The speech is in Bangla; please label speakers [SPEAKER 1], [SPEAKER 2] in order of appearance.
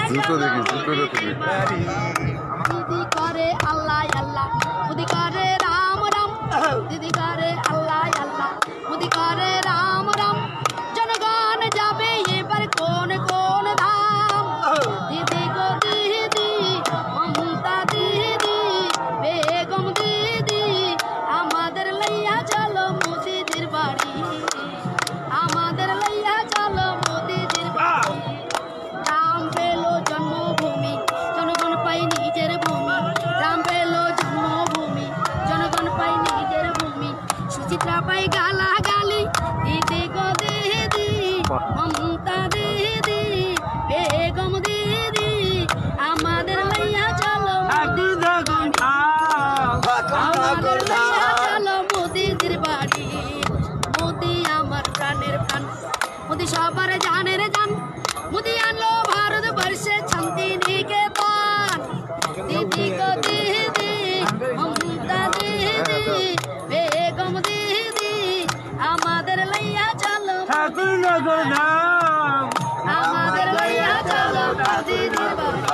[SPEAKER 1] জুতো দেখি
[SPEAKER 2] দিদি করে আল্লাহ আল্লাহ মুদি করে রাম রাম দিদি করে আল্লাহ আল্লাহ মুদি করে রাম রাম জনগণ যাবে এবার কোন কোন ধাম দিদি গো দিদি মমতা দিদি বেগম দিদি আমাদের লইয়া চলো মোদিদের বাড়ি আমাদের লইয়া চলো মোদিদের বাড়ি রাম পেলো জন্মভূমি জনগণ পাই নিজের ভূমি রাম পেলো জন্মভূমি জনগণ পাই নিজের ভূমি সুচিত্রা পাই গালা গালি দিদি গো দিদি মমতা দিদি বেগম দিদি আমাদের লইয়া চলো আমাদের লইয়া চলো মোদিদের বাড়ি মোদি আমার প্রাণের প্রাণ মোদি সবার জানের জান মোদি আনলো ভারতবর্ষে শান্তি নিকেতন দিদি গো দিদি মমতা দিদি বেগম দিদি আমাদের লইয়া চলো আমাদের লইয়া চলো মোদিদের বাড়ি